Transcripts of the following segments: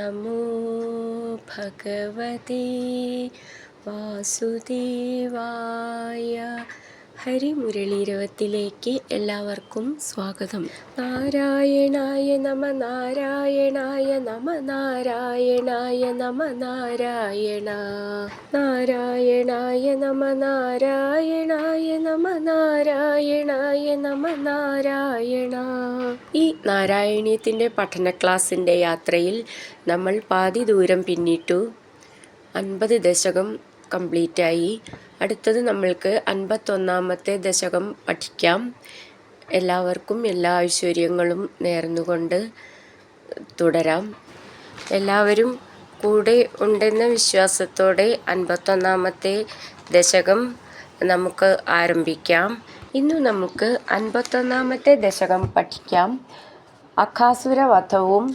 നമോ ഭഗവതേ വാസുദേവായ. ഹരിമുരളീരവത്തിലേക്ക് എല്ലാവർക്കും സ്വാഗതം. നാരായണായ നമ നാരായണായ നമ നാരായണായ നമ നാരായണ നാരായണായ നമ നാരായണായ നമ നാരായണായ നമ നാരായണ. ഈ നാരായണീയത്തിൻ്റെ പഠന ക്ലാസ്സിൻ്റെ യാത്രയിൽ നമ്മൾ പാതി ദൂരം പിന്നിട്ടു. 50 ദശകം കംപ്ലീറ്റായി. അടുത്തത് നമ്മൾക്ക് 51-ാമത്തെ ദശകം പഠിക്കാം. എല്ലാവർക്കും എല്ലാ ഐശ്വര്യങ്ങളും നേർന്നുകൊണ്ട് തുടരാം. എല്ലാവരും കൂടെ ഉണ്ടെന്ന വിശ്വാസത്തോടെ 51-ാമത്തെ ദശകം നമുക്ക് ആരംഭിക്കാം. ഇന്നു നമുക്ക് 51-ാമത്തെ ദശകം പഠിക്കാം. അഘാസുരവധവും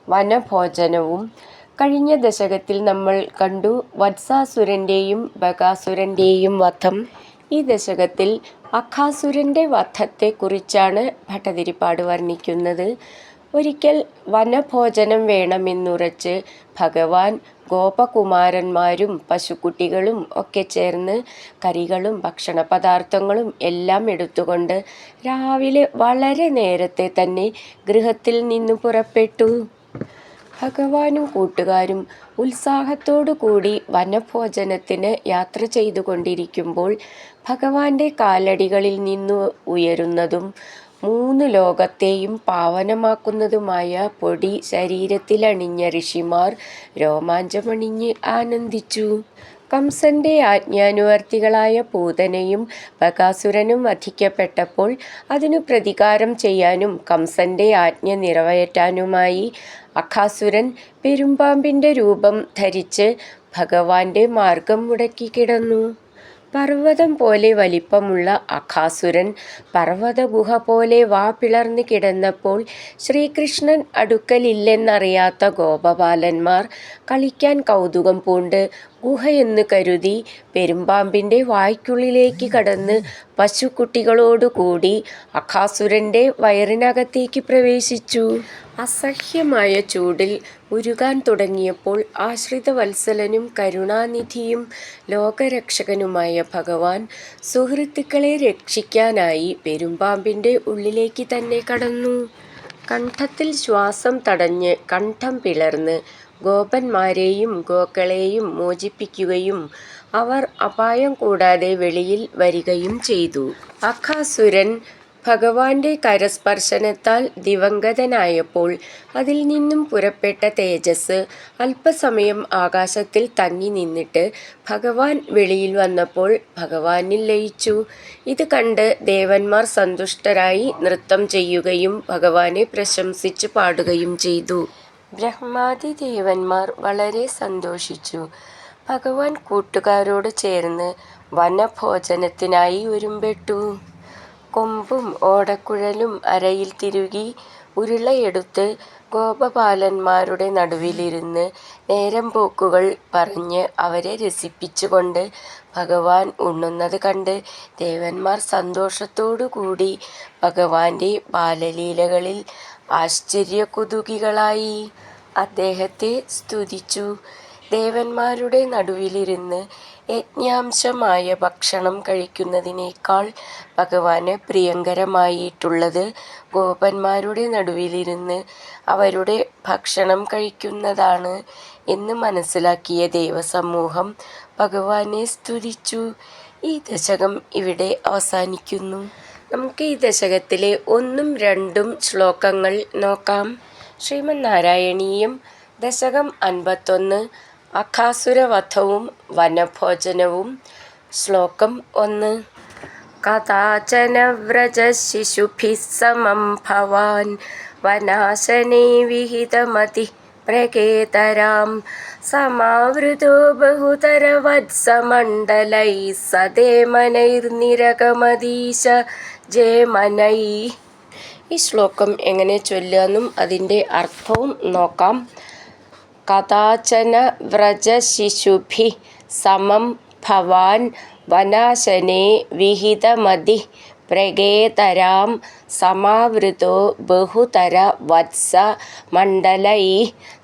വനഭോജനവും. കഴിഞ്ഞ ദശകത്തിൽ നമ്മൾ കണ്ടു വത്സാസുരൻ്റെയും ബകാസുരൻ്റെയും വധം. ഈ ദശകത്തിൽ അഘാസുരൻ്റെ വധത്തെക്കുറിച്ചാണ് ഭട്ടതിരിപ്പാട് വർണ്ണിക്കുന്നത്. ഒരിക്കൽ വനഭോജനം വേണമെന്നുറച്ച് ഭഗവാൻ ഗോപകുമാരന്മാരും പശുക്കുട്ടികളും ഒക്കെ ചേർന്ന് കറികളും ഭക്ഷണപദാർത്ഥങ്ങളും എല്ലാം എടുത്തുകൊണ്ട് രാവിലെ വളരെ നേരത്തെ തന്നെ ഗൃഹത്തിൽ നിന്ന് പുറപ്പെട്ടു. ഭഗവാനും കൂട്ടുകാരും ഉത്സാഹത്തോടു കൂടി വനഭോജനത്തിന് യാത്ര ചെയ്തുകൊണ്ടിരിക്കുമ്പോൾ ഭഗവാന്റെ കാലടികളിൽ നിന്ന് ഉയരുന്നതും 3 ലോകത്തെയും പാവനമാക്കുന്നതുമായ പൊടി ശരീരത്തിലണിഞ്ഞ ഋഷിമാർ രോമാഞ്ചമണിഞ്ഞ് ആനന്ദിച്ചു. കംസന്റെ ആജ്ഞാനുവർത്തികളായ പൂതനയും ബകാസുരനും വധിക്കപ്പെട്ടപ്പോൾ അതിനു പ്രതികാരം ചെയ്യാനും കംസന്റെ ആജ്ഞ നിറവേറ്റാനുമായി അഘാസുരൻ പെരുമ്പാമ്പിൻ്റെ രൂപം ധരിച്ച് ഭഗവാന്റെ മാർഗം മുടക്കി കിടന്നു. പർവ്വതം പോലെ വലിപ്പമുള്ള അഘാസുരൻ പർവ്വതഗുഹ പോലെ വാ പിളർന്ന് കിടന്നപ്പോൾ ശ്രീകൃഷ്ണൻ അടുക്കലില്ലെന്നറിയാത്ത ഗോപബാലന്മാർ കളിക്കാൻ കൗതുകം പൂണ്ട് ഗുഹയെന്ന് കരുതി പെരുമ്പാമ്പിൻ്റെ വായ്ക്കുള്ളിലേക്ക് കടന്ന് പശുക്കുട്ടികളോടുകൂടി അഘാസുരൻ്റെ വയറിനകത്തേക്ക് പ്രവേശിച്ചു. അസഹ്യമായ ചൂടിൽ ഉരുകാൻ തുടങ്ങിയപ്പോൾ ആശ്രിതവത്സലനും കരുണാനിധിയും ലോകരക്ഷകനുമായ ഭഗവാൻ സുഹൃത്തുക്കളെ രക്ഷിക്കാനായി പെരുമ്പാമ്പിൻ്റെ ഉള്ളിലേക്ക് തന്നെ കടന്നു. കണ്ഠത്തിൽ ശ്വാസം തടഞ്ഞ് കണ്ഠം പിളർന്ന് ഗോപന്മാരെയും ഗോക്കളെയും മോചിപ്പിക്കുകയും അവർ അപായം കൂടാതെ വെളിയിൽ വരികയും ചെയ്തു. അഘാസുരൻ ഭഗവാന്റെ കരസ്പർശനത്താൽ ദിവംഗതനായപ്പോൾ അതിൽ നിന്നും പുറപ്പെട്ട തേജസ് അല്പസമയം ആകാശത്തിൽ തങ്ങി നിന്നിട്ട് ഭഗവാൻ വെളിയിൽ വന്നപ്പോൾ ഭഗവാനിൽ ലയിച്ചു. ഇത് കണ്ട് ദേവന്മാർ സന്തുഷ്ടരായി നൃത്തം ചെയ്യുകയും ഭഗവാനെ പ്രശംസിച്ച് പാടുകയും ചെയ്തു. ബ്രഹ്മാദി ദേവന്മാർ വളരെ സന്തോഷിച്ചു. ഭഗവാൻ കൂട്ടുകാരോട് ചേർന്ന് വനഭോജനത്തിനായി ഒരുമ്പെട്ടു. കൊമ്പും ഓടക്കുഴലും അരയിൽ തിരുകി ഉരുളയെടുത്ത് ഗോപബാലന്മാരുടെ നടുവിലിരുന്ന് നേരം പോക്കുകൾ പറഞ്ഞ് അവരെ രസിപ്പിച്ചുകൊണ്ട് ഭഗവാൻ ഉണ്ണുന്നത് കണ്ട് ദേവന്മാർ സന്തോഷത്തോടു കൂടി ഭഗവാന്റെ ബാലലീലകളിൽ ആശ്ചര്യകുതുകികളായി അദ്ദേഹത്തെ സ്തുതിച്ചു. ദേവന്മാരുടെ നടുവിലിരുന്ന് യജ്ഞാംശമായ ഭക്ഷണം കഴിക്കുന്നതിനേക്കാൾ ഭഗവാന് പ്രിയങ്കരമായിട്ടുള്ളത് ഗോപന്മാരുടെ നടുവിലിരുന്ന് അവരുടെ ഭക്ഷണം കഴിക്കുന്നതാണ് എന്ന് മനസ്സിലാക്കിയ ദേവസമൂഹം ഭഗവാനെ സ്തുതിച്ചു. ഈ ദശകം ഇവിടെ അവസാനിക്കുന്നു. നമുക്ക് ഈ ദശകത്തിലെ 1ഉം 2ഉം ശ്ലോകങ്ങൾ നോക്കാം. ശ്രീമന്നാരായണീയം ദശകം 51 അഘാസുരവധവും വനഭോജനവും. ശ്ലോകം 1. കഥാചന വ്രജശിശുഭിഃ സമം ഭവാൻ വനാശനേ വിഹിതമതിഃ പ്രകേതരാം സമാവൃതോ ബഹുതരവത്സമണ്ഡലൈഃ സദേമനൈർനിരഗമദീശ ജയമനൈഃ. ഈ ശ്ലോകം എങ്ങനെ ചൊല്ലുകയെന്നും അതിൻ്റെ അർത്ഥവും നോക്കാം. കഥാചന വ്രജശിശുഭിഃ സമം ഭവാൻ വനാശനേ വിഹിതമതിഃ പ്രകേതരാം സമാവൃതോ ബഹുതര വത്സ മണ്ഡലൈ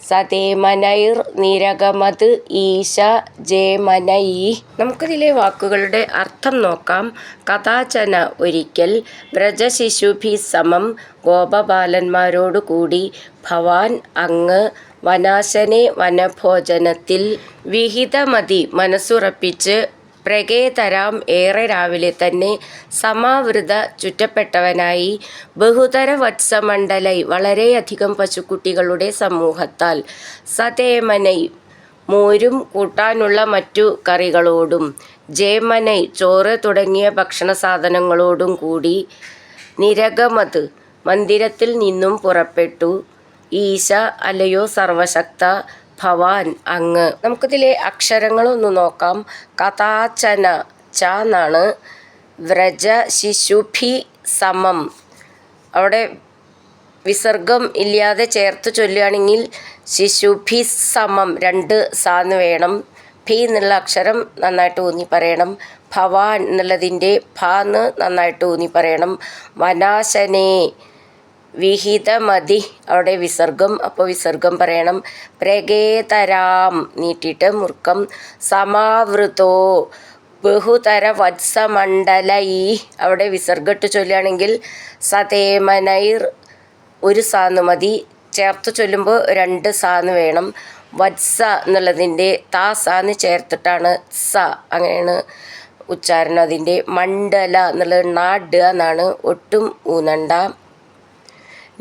സതേമനൈർ നിരഗമത് ഈശ ജേമനൈ. നമുക്കിതിലെ വാക്കുകളുടെ അർത്ഥം നോക്കാം. കഥാചന ഒരിക്കൽ വ്രജശിശുഭി സമം ഗോപബാലന്മാരോടുകൂടി ഭവാൻ അങ്ങ് വനാശനെ വനഭോജനത്തിൽ വിഹിതമതി മനസ്സുറപ്പിച്ച് പ്രകേതരാം ഏറെ രാവിലെ തന്നെ സമാവൃത ചുറ്റപ്പെട്ടവനായി ബഹുതര വത്സമണ്ഡലൈ വളരെയധികം പശുക്കുട്ടികളുടെ സമൂഹത്താൽ സതേമനൈ മോരും കൂട്ടാനുള്ള മറ്റു കറികളോടും ജേമനൈ ചോറ് തുടങ്ങിയ ഭക്ഷണ സാധനങ്ങളോടും കൂടി നിരഗമത് മന്ദിരത്തിൽ നിന്നും പുറപ്പെട്ടു. ഈശ അല്ലയോ സർവശക്ത, ഭവാൻ അങ്ങ്. നമുക്കിതിലെ അക്ഷരങ്ങളൊന്ന് നോക്കാം. കഥാചന ച എന്നാണ്. വ്രജ ശിശുഭി സമം അവിടെ വിസർഗം ഇല്ലാതെ ചേർത്ത് ചൊല്ലുകയാണെങ്കിൽ ശിശുഭി സമം 2 സാന്ന് വേണം. ഭി എന്നുള്ള അക്ഷരം നന്നായിട്ട് ഊന്നി പറയണം. ഭവാൻ എന്നുള്ളതിൻ്റെ ഭാന്ന് നന്നായിട്ട് ഊന്നി പറയണം. വനാശനേ വിഹിതമതി അവിടെ വിസർഗം, അപ്പോൾ വിസർഗം പറയണം. പ്രകേതരാം നീട്ടിയിട്ട് മുറുക്കം. സമാവൃതോ ബഹുതര വത്സമണ്ഡലൈ അവിടെ വിസർഗിട്ട് ചൊല്ലുകയാണെങ്കിൽ സതേമനൈർ 1 സാന്ന് മതി. ചേർത്ത് ചൊല്ലുമ്പോൾ 2 സാന്ന് വേണം. വത്സ എന്നുള്ളതിൻ്റെ താ സാന്ന് ചേർത്തിട്ടാണ് സ, അങ്ങനെയാണ് ഉച്ചാരണം അതിൻ്റെ. മണ്ഡല എന്നുള്ളത് നാട് എന്നാണ്, ഒട്ടും ഊന്നണ്ട.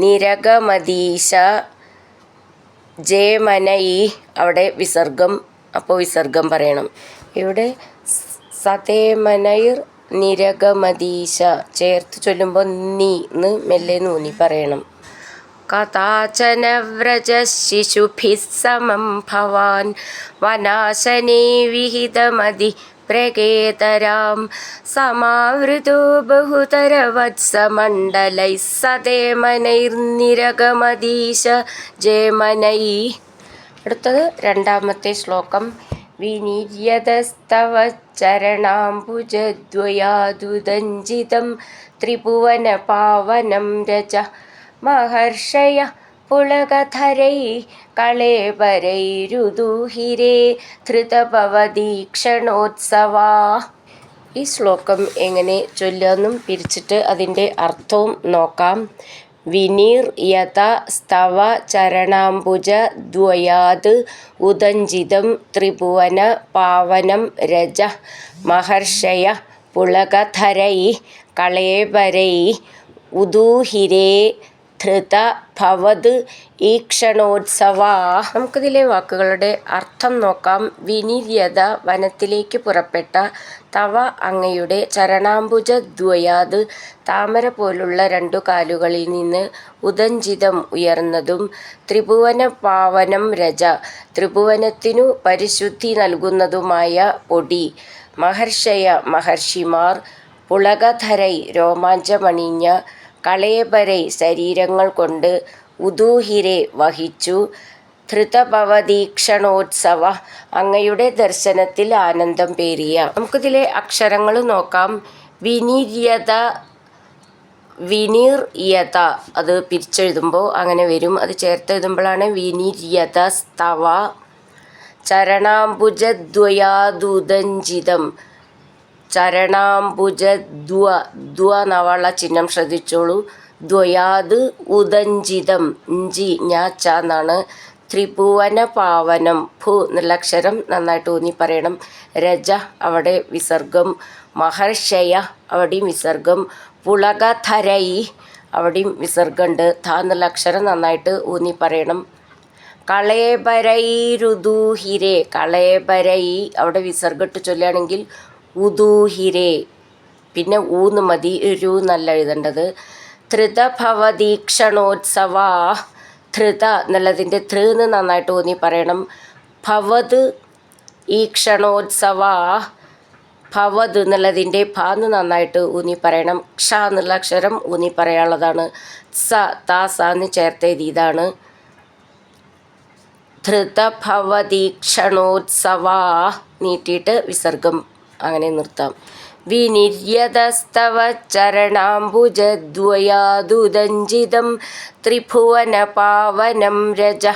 നിരഗമതീശ ജേമനൈ അവിടെ വിസർഗം, അപ്പോൾ വിസർഗം പറയണം. ഇവിടെ സതേമനൈർ നിരഗമതീശ ചേർത്ത് ചൊല്ലുമ്പോൾ നീ എന്ന് മെല്ലെ നൂന്നി പറയണം. കഥാചന വ്രജ ശിശുഭി സമം ഭവാൻ വനാശനേ വിഹിതമതി പ്രകേതരാം സമാവൃതോ ബഹുതര വത്സമണ്ഡലൈ സതേമനൈർ നിരഗമതീശ ജേമനൈ. അടുത്തത് 2ാമത്തെ ശ്ലോകം. വിനിര്യതസ്തവ ചരണാംബുജദ്വയാദുദഞ്ചിതം ത്രിഭുവന പാവനം രച മഹർഷയ പുളകധരൈ കളേബരൈരുദൂഹിരേ ധൃതഭവദീക്ഷണോത്സവാ. ഈ ശ്ലോകം എങ്ങനെ ചൊല്ലുമെന്നും പിരിച്ചിട്ട് അതിൻ്റെ അർത്ഥവും നോക്കാം. വിനീർ യത സ്തവ ചരണാംബുജ ദ്വയാത് ഉദഞ്ചിതം ത്രിഭുവന പാവനം രജ മഹർഷയ പുളകധരൈ കളേബരൈ ഉദൂഹിരേ ധൃത ഭവത് ഈക്ഷണോത്സവാ. നമുക്കിതിലെ വാക്കുകളുടെ അർത്ഥം നോക്കാം. വിനിര്യത വനത്തിലേക്ക് പുറപ്പെട്ട, തവ അങ്ങയുടെ ചരണാംബുജ ദ്വയാത് താമര പോലുള്ള 2 കാലുകളിൽ നിന്ന്, ഉദഞ്ചിതം ഉയർന്നതും, ത്രിഭുവന പാവനം രജ ത്രിഭുവനത്തിനു പരിശുദ്ധി നൽകുന്നതുമായ പൊടി, മഹർഷയ മഹർഷിമാർ, പുളകധരൈ രോമാഞ്ചമണിഞ്ഞ, കളേബരൈ ശരീരങ്ങൾ കൊണ്ട്, ഉദൂഹിരെ വഹിച്ചു, ധൃതഭവദീക്ഷണോത്സവ അങ്ങയുടെ ദർശനത്തിൽ ആനന്ദം പേറിയ. നമുക്കിതിലെ അക്ഷരങ്ങൾ നോക്കാം. വിനിര്യത വിനിർയത അത് പിരിച്ചെഴുതുമ്പോൾ അങ്ങനെ വരും. അത് ചേർത്ത് എഴുതുമ്പോഴാണ് വിനിര്യത സ്തവ. ചരണാംബുജദ്വയാദുദഞ്ചിതം ചരണാംബുജദ്വ നവള ചിഹ്നം ശ്രദ്ധിച്ചോളൂ. ദ്വയാത് ഉദഞ്ചിതം ഇഞ്ചി ഞാച്ച എന്നാണ്. ത്രിഭുവന പാവനം ഭൂ എന്നുള്ള അക്ഷരം നന്നായിട്ട് ഊന്നി പറയണം. രജ അവിടെ വിസർഗം. മഹർഷയ അവിടെയും വിസർഗം. പുളകധരൈ അവിടെയും വിസർഗമുണ്ട്. ധ എന്നുള്ള അക്ഷരം നന്നായിട്ട് ഊന്നി പറയണം. കളേബരൈരുദൂഹിരേ കളേബരൈ അവിടെ വിസർഗിട്ട് ചൊല്ലുകയാണെങ്കിൽ ഉദൂഹിരേ, പിന്നെ ഊന്ന് മതി, രു നല്ല എഴുതേണ്ടത്. ധൃതഭവദീക്ഷണോത്സവാ ധൃത എന്നുള്ളതിൻ്റെ ധൃ എന്ന് നന്നായിട്ട് ഊന്നി പറയണം. ഭവത് ഈക്ഷണോത്സവാ ഭവത് എന്നുള്ളതിൻ്റെ ഭാന്ന് നന്നായിട്ട് ഊന്നി പറയണം. ക്ഷ എന്നുള്ള അക്ഷരം ഊന്നി പറയാനുള്ളതാണ്. സ താസാന്ന് ചേർത്തെഴുതിയതാണ്. ധൃതഭവദീക്ഷണോത്സവാ നീട്ടിയിട്ട് വിസർഗം അങ്ങനെ നിർത്താം. വിനിര്യതസ്തവ ചരണാംബുജദ്വയാദുദഞ്ചിതം ത്രിഭുവനപാവനം രജ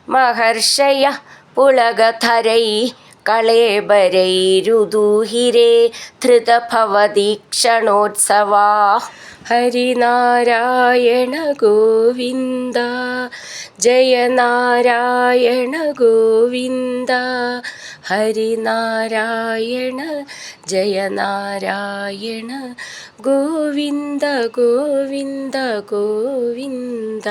മഹർഷയ പുളകധരൈ കളേബരൈരുദൂഹിരേ ധൃതഭവദീക്ഷണോത്സവാ. ഹരിനാരായണ ഗോവിന്ദ ജയ നാരായണ ഗോവിന്ദ ഹരിനാരായണ ജയ നാരായണ ഗോവിന്ദ ഗോവിന്ദ ഗോവിന്ദ.